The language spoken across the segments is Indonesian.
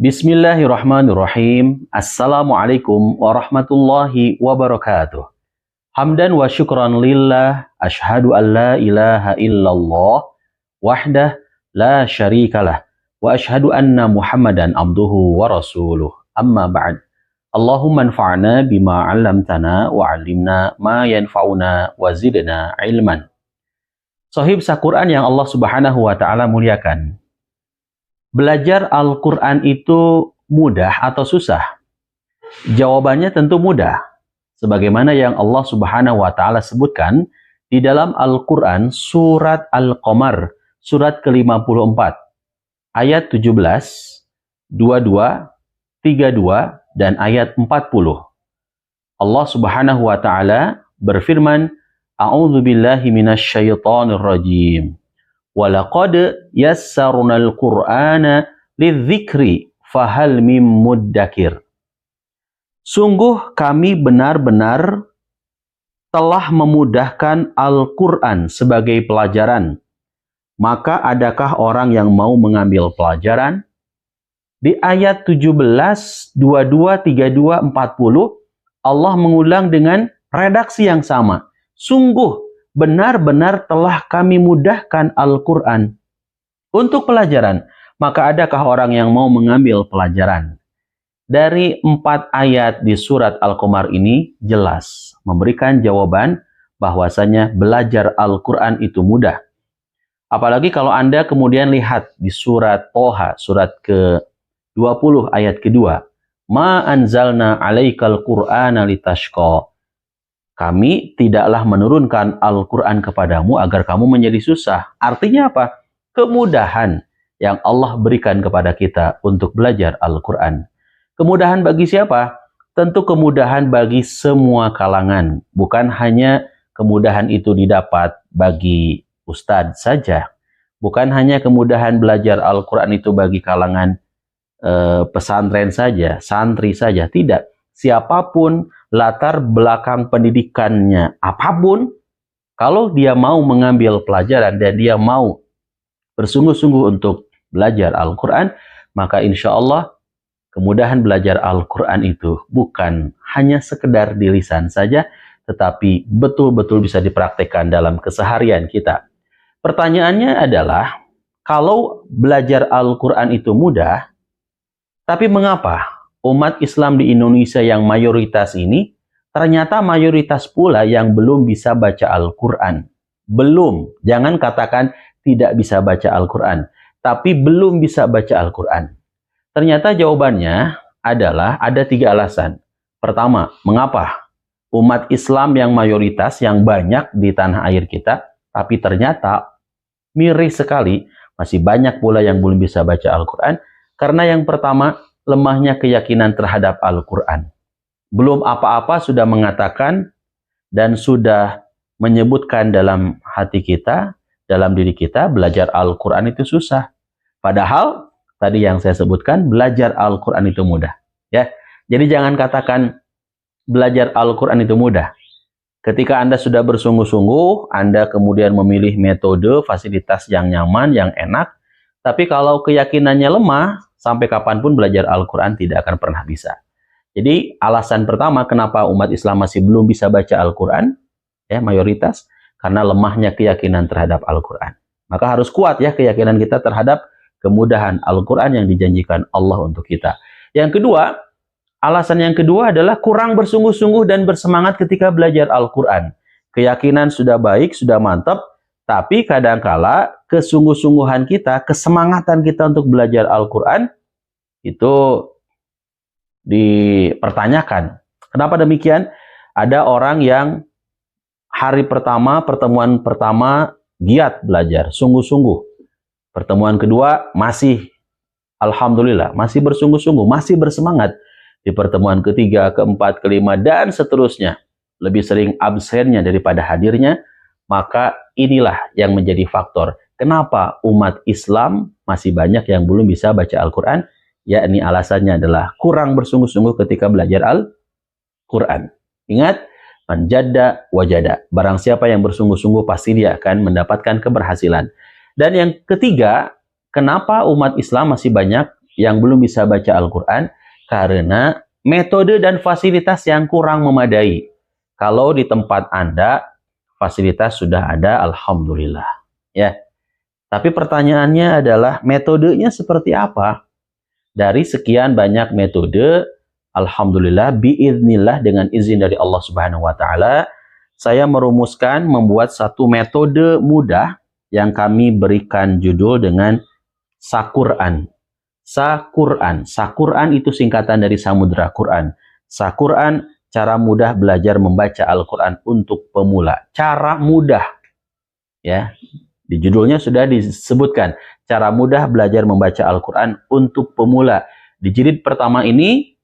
Bismillahirrahmanirrahim. Assalamualaikum warahmatullahi wabarakatuh. Hamdan wa syukran lillah, ashhadu an la ilaha illallah, wahdah la syarikalah, wa ashhadu anna Muhammadan abduhu wa rasuluh. Amma ba'd. Allahumma anfa'na bima 'allamtana wa 'allimna ma yanfa'una wa zidna ilman. Sahib Sa-Quran yang Allah Subhanahu wa taala muliakan. Belajar Al-Quran itu mudah atau susah? Jawabannya tentu mudah. Sebagaimana yang Allah Subhanahu wa taala sebutkan di dalam Al-Quran surat Al-Qamar, surat ke-54, ayat 17, 22, 32, dan ayat 40. Allah Subhanahu wa taala berfirman, A'udzu billahi minasyaitonir rajim. Walaqad yassarnal Qur'ana lidzikri fahal mim muddakir. Sungguh kami benar-benar telah memudahkan Al-Quran sebagai pelajaran. Maka adakah orang yang mau mengambil pelajaran? Di ayat 17, 22, 32, 40, Allah mengulang dengan redaksi yang sama. Sungguh benar-benar telah kami mudahkan Al-Quran untuk pelajaran. Maka adakah orang yang mau mengambil pelajaran? Dari 4 ayat di surat Al-Qamar ini jelas memberikan jawaban bahwasanya belajar Al-Quran itu mudah. Apalagi kalau Anda kemudian lihat di surat Toha, surat ke-20 ayat kedua. Ma anzalna alaikal Qur'ana litashqa. Kami tidaklah menurunkan Al-Quran kepadamu agar kamu menjadi susah. Artinya apa? Kemudahan yang Allah berikan kepada kita untuk belajar Al-Quran. Kemudahan bagi siapa? Tentu kemudahan bagi semua kalangan. Bukan hanya kemudahan itu didapat bagi ustadz saja. Bukan hanya kemudahan belajar Al-Quran itu bagi kalangan pesantren saja, santri saja. Tidak. Siapapun latar belakang pendidikannya apapun, kalau dia mau mengambil pelajaran dan dia mau bersungguh-sungguh untuk belajar Al-Quran, maka insya Allah kemudahan belajar Al-Quran itu bukan hanya sekedar di lisan saja, tetapi betul-betul bisa dipraktekkan dalam keseharian kita. Pertanyaannya adalah, kalau belajar Al-Quran itu mudah, tapi mengapa umat Islam di Indonesia yang mayoritas ini, ternyata mayoritas pula yang belum bisa baca Al-Quran. Belum, jangan katakan tidak bisa baca Al-Quran, tapi belum bisa baca Al-Quran. Ternyata jawabannya adalah ada 3 alasan. Pertama, mengapa umat Islam yang mayoritas, yang banyak di tanah air kita, tapi ternyata miris sekali, masih banyak pula yang belum bisa baca Al-Quran. Karena yang pertama, lemahnya keyakinan terhadap Al-Quran. Belum apa-apa sudah mengatakan dan sudah menyebutkan dalam hati kita, dalam diri kita, belajar Al-Quran itu susah. Padahal, tadi yang saya sebutkan, belajar Al-Quran itu mudah. Ya, jadi jangan katakan belajar Al-Quran itu mudah. Ketika Anda sudah bersungguh-sungguh, Anda kemudian memilih metode, fasilitas yang nyaman, yang enak, tapi kalau keyakinannya lemah, sampai kapanpun belajar Al-Quran tidak akan pernah bisa. Jadi alasan pertama kenapa umat Islam masih belum bisa baca Al-Quran, ya mayoritas, karena lemahnya keyakinan terhadap Al-Quran. Maka harus kuat ya keyakinan kita terhadap kemudahan Al-Quran yang dijanjikan Allah untuk kita. Yang kedua, alasan yang kedua adalah kurang bersungguh-sungguh dan bersemangat ketika belajar Al-Quran. Keyakinan sudah baik, sudah mantap, tapi kadangkala kesungguh-sungguhan kita, kesemangatan kita untuk belajar Al-Quran itu dipertanyakan. Kenapa demikian? Ada orang yang hari pertama, pertemuan pertama giat belajar, sungguh-sungguh. Pertemuan kedua masih, alhamdulillah, masih bersungguh-sungguh, masih bersemangat. Di pertemuan ketiga, keempat, kelima, dan seterusnya. Lebih sering absennya daripada hadirnya. Maka inilah yang menjadi faktor kenapa umat Islam masih banyak yang belum bisa baca Al-Quran, yakni alasannya adalah kurang bersungguh-sungguh ketika belajar Al-Quran. Ingat, man jadda wajada. Barang siapa yang bersungguh-sungguh pasti dia akan mendapatkan keberhasilan. Dan yang ketiga, kenapa umat Islam masih banyak yang belum bisa baca Al-Quran karena metode dan fasilitas yang kurang memadai. Kalau di tempat Anda fasilitas sudah ada, alhamdulillah. Ya. Tapi pertanyaannya adalah metodenya seperti apa? Dari sekian banyak metode, alhamdulillah biiznillah dengan izin dari Allah Subhanahu wa taala, saya merumuskan membuat satu metode mudah yang kami berikan judul dengan Saquran. Saquran. Saquran itu singkatan dari Samudra Quran. Saquran, cara mudah belajar membaca Al-Quran untuk pemula. Cara mudah. Ya, di judulnya sudah disebutkan. Cara mudah belajar membaca Al-Quran untuk pemula. Di jilid pertama ini,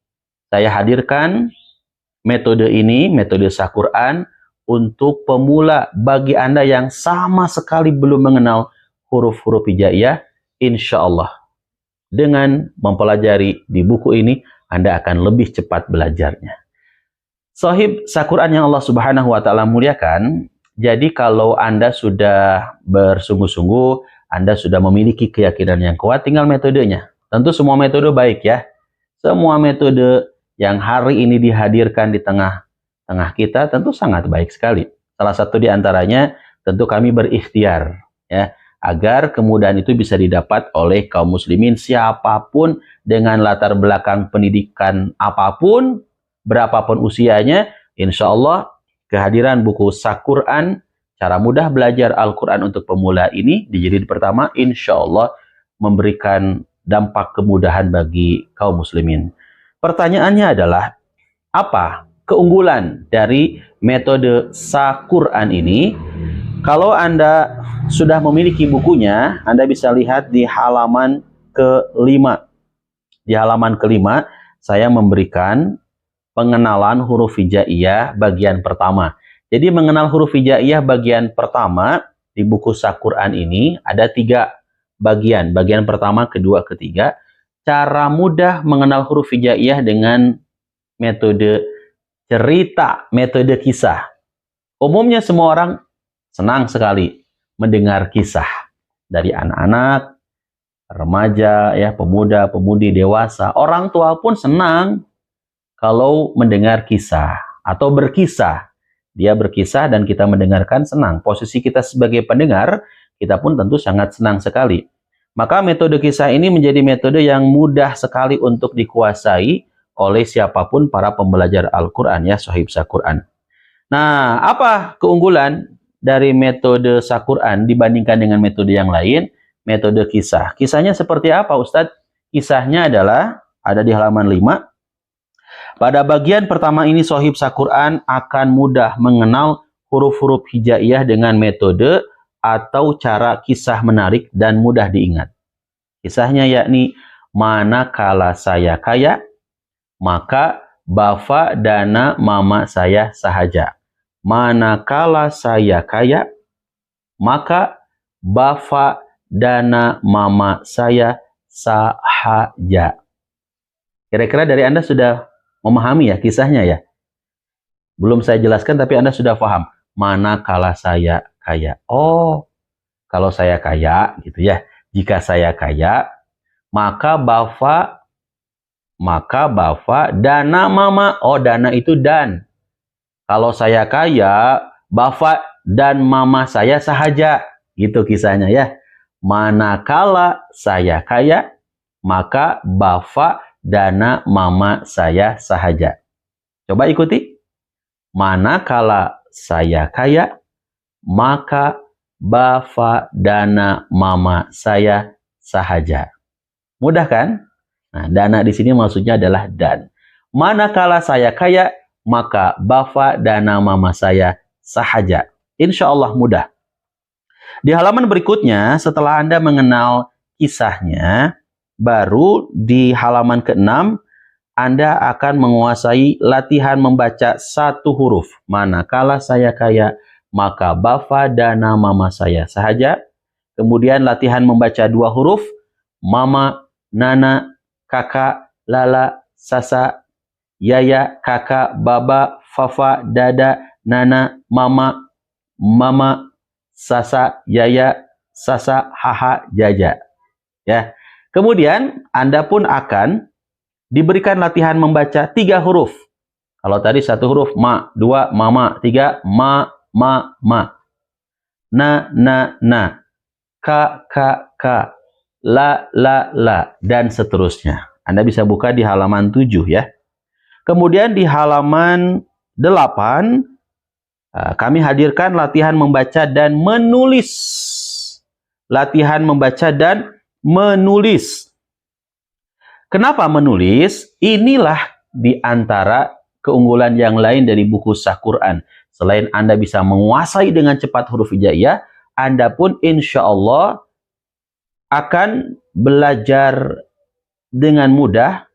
saya hadirkan metode ini, metode Saquran, untuk pemula bagi Anda yang sama sekali belum mengenal huruf-huruf hijaiyah. Insya Allah, dengan mempelajari di buku ini, Anda akan lebih cepat belajarnya. Sahib Saquran yang Allah Subhanahu wa taala muliakan, jadi kalau Anda sudah bersungguh-sungguh, Anda sudah memiliki keyakinan yang kuat, tinggal metodenya. Tentu semua metode baik ya. Semua metode yang hari ini dihadirkan di tengah kita tentu sangat baik sekali. Salah satu di antaranya tentu kami berikhtiar ya, agar kemudahan itu bisa didapat oleh kaum muslimin siapapun dengan latar belakang pendidikan apapun, berapapun usianya. Insya Allah kehadiran buku Saquran, cara mudah belajar Al-Quran untuk pemula ini di jilid pertama, insya Allah memberikan dampak kemudahan bagi kaum muslimin. Pertanyaannya adalah, apa keunggulan dari metode Saquran ini? Kalau Anda sudah memiliki bukunya, Anda bisa lihat di halaman ke-5. Di halaman ke-5, saya memberikan pengenalan huruf hijaiyah bagian pertama. Jadi mengenal huruf hijaiyah bagian pertama di buku Saquran ini ada 3 bagian. Bagian pertama, kedua, ketiga. Cara mudah mengenal huruf hijaiyah dengan metode cerita, metode kisah. Umumnya semua orang senang sekali mendengar kisah dari anak-anak, remaja, ya, pemuda, pemudi, dewasa. Orang tua pun senang kalau mendengar kisah atau berkisah. Dia berkisah dan kita mendengarkan, senang. Posisi kita sebagai pendengar, kita pun tentu sangat senang sekali. Maka metode kisah ini menjadi metode yang mudah sekali untuk dikuasai oleh siapapun para pembelajar Al-Quran ya, sahib Saquran. Nah, apa keunggulan dari metode Saquran dibandingkan dengan metode yang lain? Metode kisah. Kisahnya seperti apa, Ustadz? Kisahnya adalah ada di halaman 5. Pada bagian pertama ini, sahib Saquran akan mudah mengenal huruf-huruf hijaiyah dengan metode atau cara kisah menarik dan mudah diingat. Kisahnya yakni, manakala saya kaya, maka bafa dana mama saya sahaja. Manakala saya kaya, maka bafa dana mama saya sahaja. Kira-kira dari Anda sudah memahami ya kisahnya ya? Belum saya jelaskan tapi Anda sudah paham. Manakala saya kaya. Oh, kalau saya kaya gitu ya. Jika saya kaya, maka bafa dana mama. Oh, dana itu dan. Kalau saya kaya, bafa dan mama saya sahaja. Gitu kisahnya ya. Manakala saya kaya, maka bafa dana mama saya sahaja. Coba ikuti. Manakala saya kaya, maka bafa dana mama saya sahaja. Mudah kan? Nah, dana di sini maksudnya adalah dan. Manakala saya kaya, maka bafa dana mama saya sahaja. Insya Allah mudah. Di halaman berikutnya, setelah Anda mengenal kisahnya, baru di halaman ke-6, Anda akan menguasai latihan membaca satu huruf. Manakala saya kaya, maka bafa dana mama saya sahaja. Kemudian latihan membaca 2 huruf. Mama, nana, kakak, lala, sasa, yaya, kakak, baba, fafa, dada, nana, mama, mama, sasa, yaya, sasa, haha, jaja. Ya. Kemudian Anda pun akan diberikan latihan membaca 3 huruf. Kalau tadi 1 huruf ma, 2 mama, 3 ma, na, ka, la, dan seterusnya. Anda bisa buka di halaman 7 ya. Kemudian di halaman 8, kami hadirkan latihan membaca dan menulis. Latihan membaca dan menulis. Kenapa menulis? Inilah di antara keunggulan yang lain dari buku Sah Quran. Selain Anda bisa menguasai dengan cepat huruf hijaiyah, Anda pun insya Allah akan belajar dengan mudah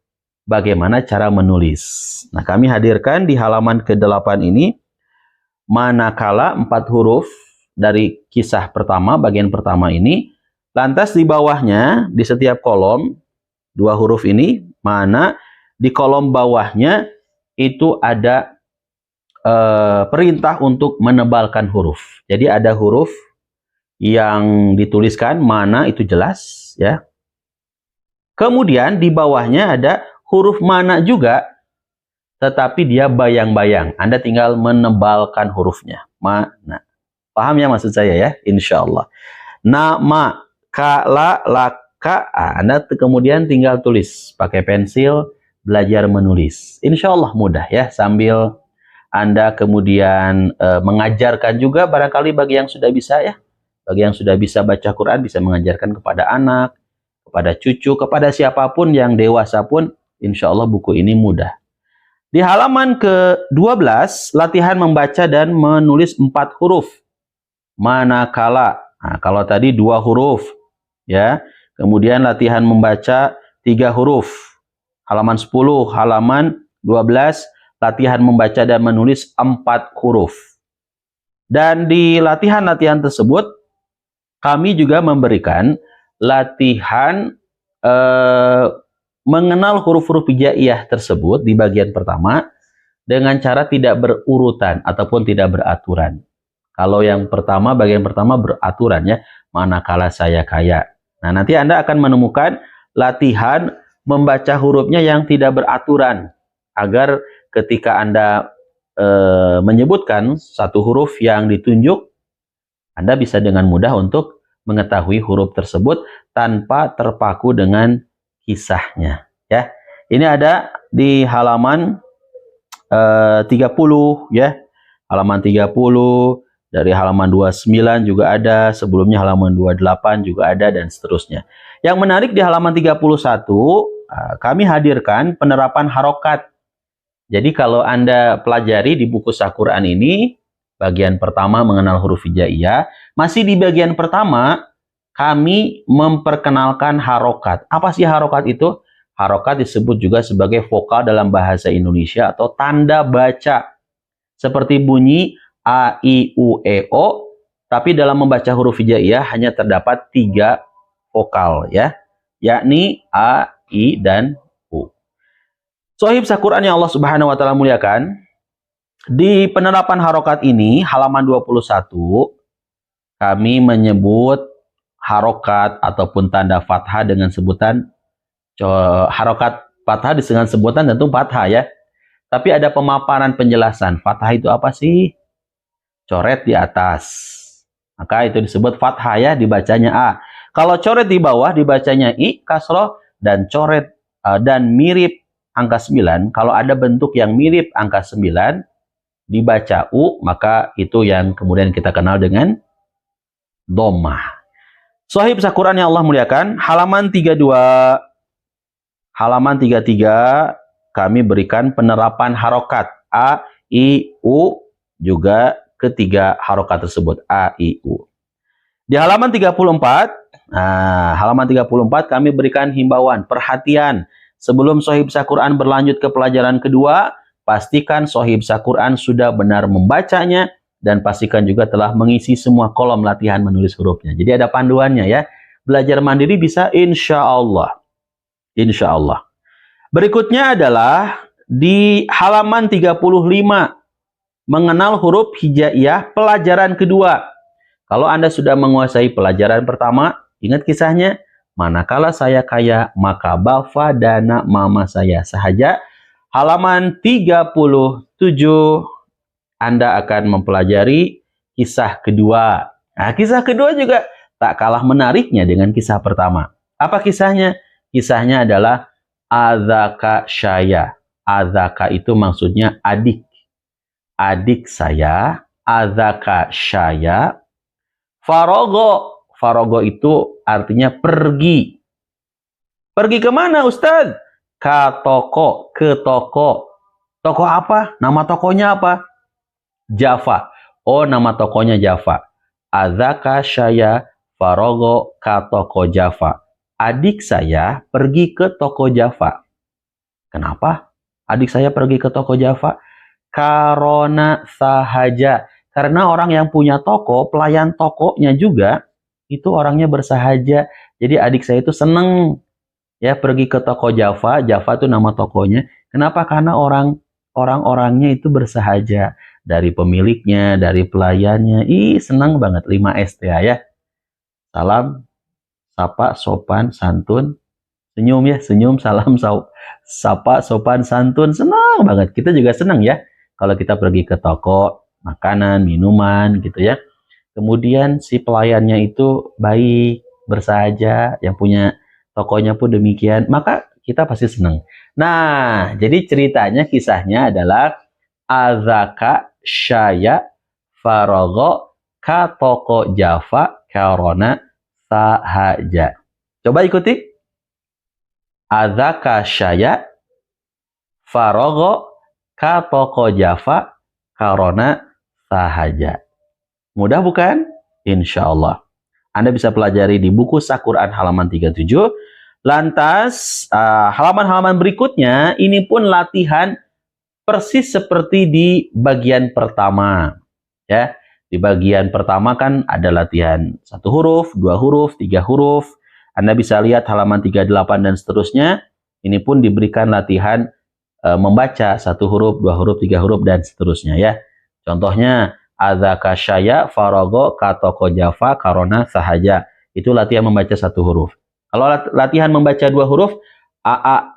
bagaimana cara menulis. Nah, kami hadirkan di halaman ke-8 ini, manakala 4 huruf dari kisah pertama, bagian pertama ini, lantas di bawahnya, di setiap kolom, 2 huruf ini, mana di kolom bawahnya itu ada perintah untuk menebalkan huruf. Jadi ada huruf yang dituliskan, mana itu jelas ya. Kemudian di bawahnya ada huruf mana juga, tetapi dia bayang-bayang. Anda tinggal menebalkan hurufnya. Mana. Paham ya maksud saya ya? Insya Allah. Nama, ka, la, ka. Anda kemudian tinggal tulis pakai pensil, belajar menulis. Insya Allah mudah ya. Sambil Anda kemudian mengajarkan juga barangkali bagi yang sudah bisa ya. Bagi yang sudah bisa baca Quran, bisa mengajarkan kepada anak, kepada cucu, kepada siapapun yang dewasa pun, insya Allah buku ini mudah. Di halaman ke-12, latihan membaca dan menulis 4 huruf. Manakala. Nah, kalau tadi 2 huruf. Ya. Kemudian latihan membaca 3 huruf. Halaman 10, halaman 12, latihan membaca dan menulis 4 huruf. Dan di latihan-latihan tersebut, kami juga memberikan latihan mengenal huruf-huruf hijaiyah tersebut di bagian pertama dengan cara tidak berurutan ataupun tidak beraturan. Kalau yang pertama, bagian pertama beraturan ya, manakala saya kaya. Nah, nanti Anda akan menemukan latihan membaca hurufnya yang tidak beraturan, agar ketika Anda menyebutkan satu huruf yang ditunjuk, Anda bisa dengan mudah untuk mengetahui huruf tersebut tanpa terpaku dengan kisahnya ya. Ini ada di halaman 30 ya. Halaman 30, dari halaman 29 juga ada, sebelumnya halaman 28 juga ada, dan seterusnya. Yang menarik di halaman 31, kami hadirkan penerapan harokat. Jadi kalau Anda pelajari di buku Sah Quran ini, bagian pertama mengenal huruf hijaiyah, masih di bagian pertama kami memperkenalkan harokat. Apa sih harokat itu? Harokat disebut juga sebagai vokal dalam bahasa Indonesia atau tanda baca. Seperti bunyi A, I, U, E, O, tapi dalam membaca huruf hijaiyah hanya terdapat 3 vokal ya, yakni A, I, dan U. Shahib Sah Quran yang Allah Subhanahu wa taala muliakan, di penerapan harokat ini, halaman 21, kami menyebut harokat ataupun tanda fathah dengan sebutan, harokat fathah dengan sebutan tentu fathah ya. Tapi ada pemaparan penjelasan, fathah itu apa sih? Coret di atas. Maka itu disebut fathah ya, dibacanya A. Kalau coret di bawah dibacanya I, kasroh, dan coret dan mirip angka 9. Kalau ada bentuk yang mirip angka 9, dibaca U, maka itu yang kemudian kita kenal dengan dhammah. Shahib Sah Quran yang Allah muliakan, halaman 32, halaman 33, kami berikan penerapan harokat A, I, U, juga ketiga harokat tersebut, A, I, U. Di halaman 34, halaman 34 kami berikan himbauan, perhatian. Sebelum Shahib Sah Quran berlanjut ke pelajaran kedua, pastikan Shahib Sah Quran sudah benar membacanya, dan pastikan juga telah mengisi semua kolom latihan menulis hurufnya. Jadi ada panduannya ya. Belajar mandiri bisa insya Allah. Insya Allah. Berikutnya adalah di halaman 35. Mengenal huruf hijaiyah pelajaran kedua. Kalau Anda sudah menguasai pelajaran pertama, ingat kisahnya, Manakala saya kaya, maka bapa dan mama saya sahaja. Halaman 37, Anda akan mempelajari kisah kedua. Nah, kisah kedua juga tak kalah menariknya dengan kisah pertama. Apa kisahnya? Kisahnya adalah Adzaka Syaya. Adzaka itu maksudnya adik. Adik saya, Adzaka Syaya. Farogo. Farogo itu artinya pergi. Pergi kemana, Ustadz? Ke toko. Ke toko. Toko apa? Nama tokonya apa? Java. Oh, nama tokonya Java. Adzaka Syaya farogo ka toko Java. Adik saya pergi ke toko Java. Kenapa? Adik saya pergi ke toko Java. Karena sahaja. Karena orang yang punya toko, pelayan tokonya juga, itu orangnya bersahaja. Jadi adik saya itu seneng ya pergi ke toko Java. Java itu nama tokonya. Kenapa? Karena orang-orangnya itu bersahaja. Dari pemiliknya, dari pelayannya. Senang banget 5 ST ya. Salam, sapa, sopan, santun. Senyum ya, senyum, salam, sapa, sopan, santun. Senang banget. Kita juga senang ya. Kalau kita pergi ke toko, makanan, minuman gitu ya. Kemudian si pelayannya itu baik, bersahaja. Yang punya tokonya pun demikian. Maka kita pasti senang. Nah, jadi ceritanya, kisahnya adalah Adzaka Syaya farogo ka toko Java karona sahaja. Coba ikuti. Adzaka Syaya farogo ka toko Java karona sahaja. Mudah bukan? Insya Allah. Anda bisa pelajari di buku Saquran halaman 37. Lantas, halaman-halaman berikutnya, ini pun latihan persis seperti di bagian pertama. Ya, di bagian pertama kan ada latihan 1 huruf, 2 huruf, 3 huruf. Anda bisa lihat halaman 38 dan seterusnya. Ini pun diberikan latihan membaca 1 huruf, 2 huruf, 3 huruf dan seterusnya ya. Contohnya Adzaka Syaya farogo ka toko Java karona sahaja. Itu latihan membaca 1 huruf. Kalau latihan membaca 2 huruf, AA,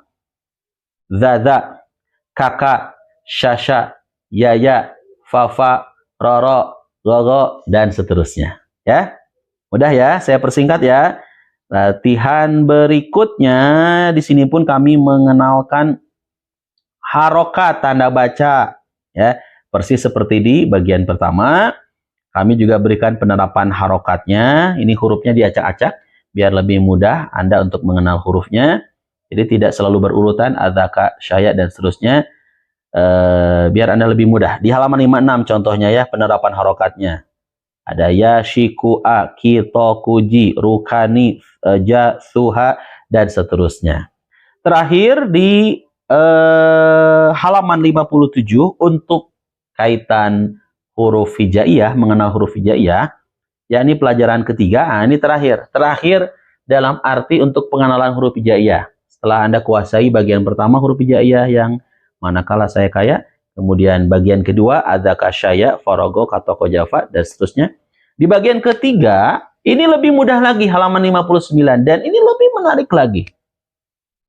Zaza, Kakak, Syasha, Yaya, Fafa, Roro, Gogo, dan seterusnya. Ya, mudah ya, saya persingkat ya. Latihan berikutnya, di sini pun kami mengenalkan harokat tanda baca. Ya, persis seperti di bagian pertama. Kami juga berikan penerapan harokatnya. Ini hurufnya diacak-acak, biar lebih mudah Anda untuk mengenal hurufnya. Jadi tidak selalu berurutan, Adzaka, Syaya, dan seterusnya. Biar Anda lebih mudah. Di halaman 56 contohnya ya, penerapan harokatnya. Ada ya, shiku, a, kito, kuji, rukani, ja, suha, dan seterusnya. Terakhir di halaman 57 untuk kaitan huruf hijaiyah, mengenal huruf hijaiyah, yakni pelajaran ketiga. Ini terakhir. Terakhir dalam arti untuk pengenalan huruf hijaiyah. Setelah Anda kuasai bagian pertama huruf hijaiyah yang manakala saya kaya, kemudian bagian kedua Adzaka Syaya farogo ka toko Java dan seterusnya. Di bagian ketiga ini lebih mudah lagi, halaman 59, dan ini lebih menarik lagi.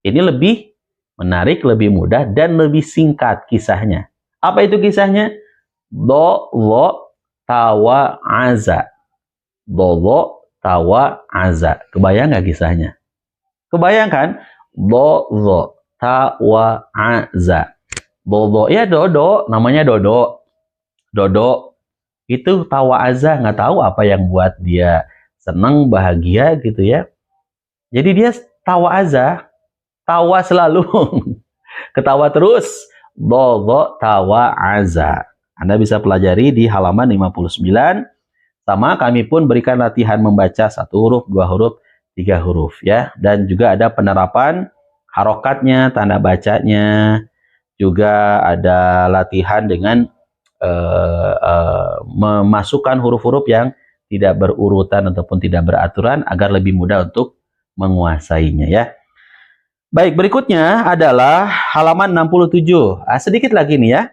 Ini lebih menarik, lebih mudah dan lebih singkat kisahnya. Apa itu kisahnya? Do tawa aza. Do tawa aza. Kebayang nggak kisahnya? Kebayangkan? Do tawa aza. Dodo ya, Dodo, namanya Dodo. Dodo itu tawa aza, nggak tahu apa yang buat dia senang, bahagia gitu ya. Jadi dia tawa aza, tawa selalu, ketawa terus. Dodo tawa aza. Anda bisa pelajari di halaman 59. Sama kami pun berikan latihan membaca 1 huruf, 2 huruf, 3 huruf ya. Dan juga ada penerapan harokatnya, tanda bacanya. Juga ada latihan dengan memasukkan huruf-huruf yang tidak berurutan ataupun tidak beraturan agar lebih mudah untuk menguasainya ya. Baik, berikutnya adalah halaman 67. Sedikit lagi nih ya.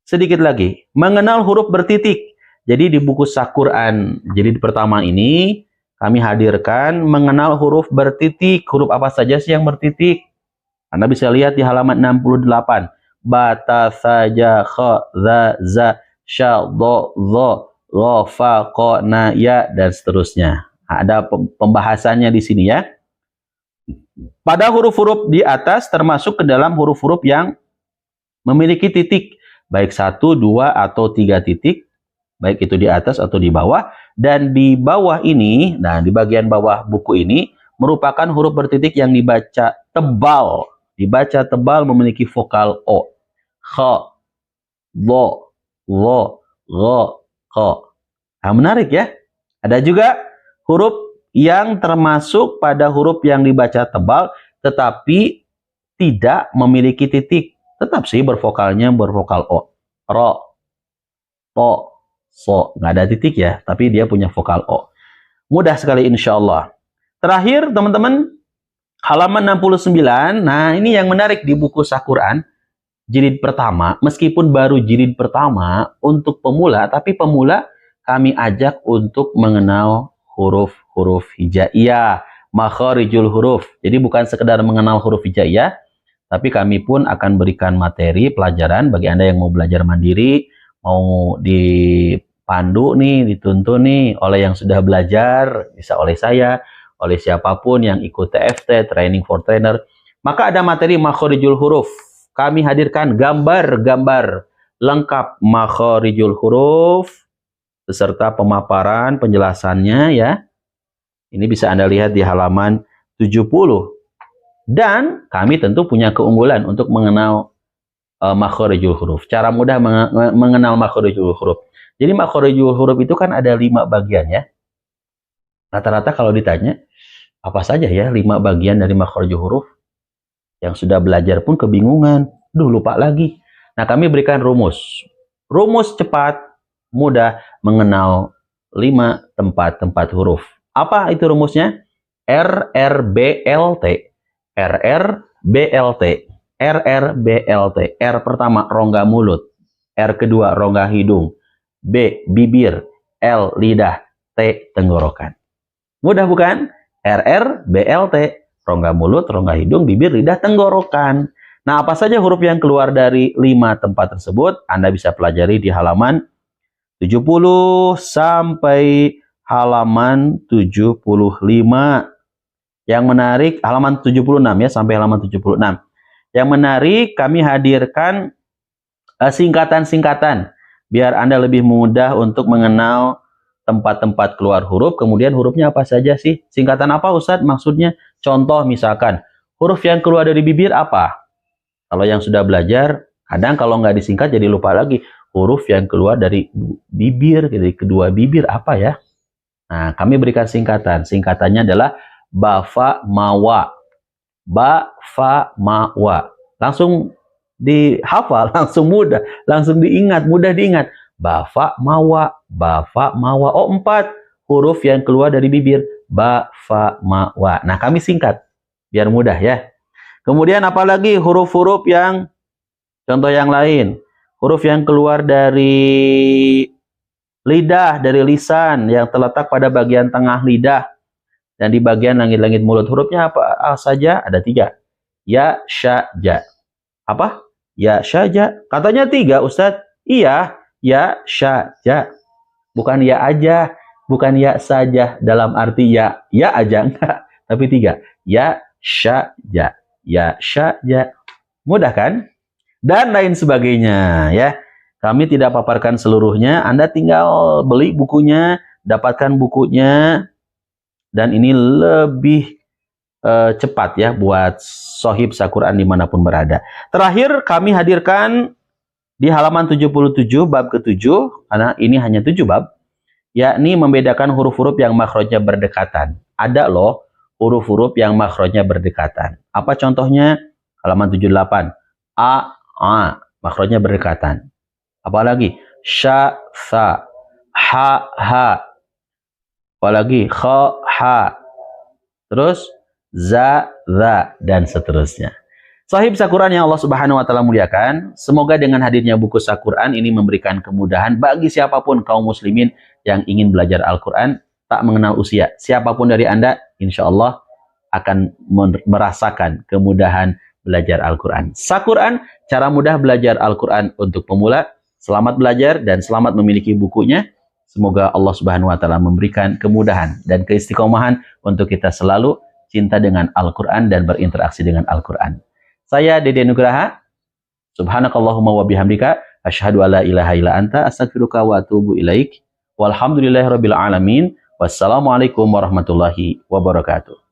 Sedikit lagi. Mengenal huruf bertitik. Jadi di buku Saquran, jadi di pertama ini kami hadirkan mengenal huruf bertitik. Huruf apa saja sih yang bertitik? Anda bisa lihat di halaman 68. Bata, saja, kha, za, sya, dha, ra, fa, qa, na, ya, dan seterusnya. Nah, ada pembahasannya di sini ya. Pada huruf-huruf di atas termasuk ke dalam huruf-huruf yang memiliki titik, baik 1, 2, atau 3 titik, baik itu di atas atau di bawah. Dan di bawah ini, nah di bagian bawah buku ini, merupakan huruf bertitik yang dibaca tebal. Dibaca tebal memiliki vokal O. Kha, dha, dha, gha, qa. Nah, menarik ya. Ada juga huruf yang termasuk pada huruf yang dibaca tebal, tetapi tidak memiliki titik. Tetap sih bervokal O. Ro, to, so. Nggak ada titik ya, tapi dia punya vokal O. Mudah sekali insya Allah. Terakhir teman-teman, halaman 69. Nah ini yang menarik di buku Sah Quran, jilid pertama. Meskipun baru jilid pertama untuk pemula, tapi pemula kami ajak untuk mengenal huruf-huruf hijaiyah, makharijul huruf. Jadi bukan sekedar mengenal huruf hijaiyah, tapi kami pun akan berikan materi pelajaran bagi Anda yang mau belajar mandiri, mau dipandu nih, dituntun nih oleh yang sudah belajar, bisa oleh saya, oleh siapapun yang ikut TFT, Training for Trainer. Maka ada materi makharijul huruf. Kami hadirkan gambar-gambar lengkap makharijul huruf beserta pemaparan penjelasannya ya. Ini bisa Anda lihat di halaman 70. Dan kami tentu punya keunggulan untuk mengenal makharijul huruf. Cara mudah mengenal makharijul huruf. Jadi makharijul huruf itu kan ada 5 bagian ya. Rata-rata kalau ditanya, apa saja ya 5 bagian dari makharijul huruf? Yang sudah belajar pun kebingungan. Duh, lupa lagi. Nah, kami berikan rumus. Rumus cepat, mudah mengenal 5 tempat-tempat huruf. Apa itu rumusnya? RRBLT. RRBLT. RRBLT. R pertama, rongga mulut. R kedua, rongga hidung. B, bibir. L, lidah. T, tenggorokan. Mudah bukan? RRBLT. Rongga mulut, rongga hidung, bibir, lidah, tenggorokan. Nah, apa saja huruf yang keluar dari 5 tempat tersebut? Anda bisa pelajari di halaman 70 sampai halaman 75. Yang menarik, halaman 76 ya, sampai halaman 76. Yang menarik, kami hadirkan singkatan-singkatan biar Anda lebih mudah untuk mengenal tempat-tempat keluar huruf. Kemudian hurufnya apa saja sih? Singkatan apa Ustadz? Maksudnya contoh misalkan, huruf yang keluar dari bibir apa? Kalau yang sudah belajar, kadang kalau nggak disingkat jadi lupa lagi. Huruf yang keluar dari bibir, dari kedua bibir apa ya? Nah, kami berikan singkatan. Singkatannya adalah Bafa Mawa. Bafa Mawa. Langsung dihafal, langsung mudah, langsung diingat, mudah diingat. Bafa Mawa, Bafa Mawa. Oh, 4 huruf yang keluar dari bibir. Bafa Mawa. Nah, kami singkat biar mudah ya. Kemudian apalagi huruf-huruf yang contoh yang lain. Huruf yang keluar dari lidah, dari lisan yang terletak pada bagian tengah lidah dan di bagian langit-langit mulut. Hurufnya apa saja? Ada 3. Ya, sya, ja. Apa? Ya, sya, ja. Katanya 3, Ustadz. Iya, ya, sya, ja. Bukan ya aja, bukan ya saja dalam arti ya aja enggak, tapi 3. Ya, sya, ja. Ya, sya, ja. Mudah kan? Dan lain sebagainya ya. Kami tidak paparkan seluruhnya. Anda tinggal beli bukunya, dapatkan bukunya, dan ini lebih cepat ya buat sohib Sah Quran dimanapun berada. Terakhir kami hadirkan di halaman 77 bab ke-7, karena ini hanya 7 bab, yakni membedakan huruf-huruf yang makhrajnya berdekatan. Ada loh huruf-huruf yang makhrajnya berdekatan. Apa contohnya? Halaman 78. A, makhrajnya berdekatan. Apalagi? Sya, sa, ha, ha. Apalagi? Kha, ha. Terus za, za, dan seterusnya. Sahib Sah Quran yang Allah Subhanahu wa taala muliakan, semoga dengan hadirnya buku Sah Quran ini memberikan kemudahan bagi siapapun kaum muslimin yang ingin belajar Al-Quran tak mengenal usia. Siapapun dari Anda, insya Allah akan merasakan kemudahan belajar Al-Quran. Sa-Quran, cara mudah belajar Al-Quran untuk pemula. Selamat belajar dan selamat memiliki bukunya. Semoga Allah Subhanahu wa Ta'ala memberikan kemudahan dan keistiqomahan untuk kita selalu cinta dengan Al-Quran dan berinteraksi dengan Al-Quran. Saya Dede Nugraha. Subhanakallahumma wa bihamdika asyhadu alla ilaha illa anta astaghfiruka wa atubu ilaik. Walhamdulillahirabbil alamin. Wassalamualaikum warahmatullahi wabarakatuh.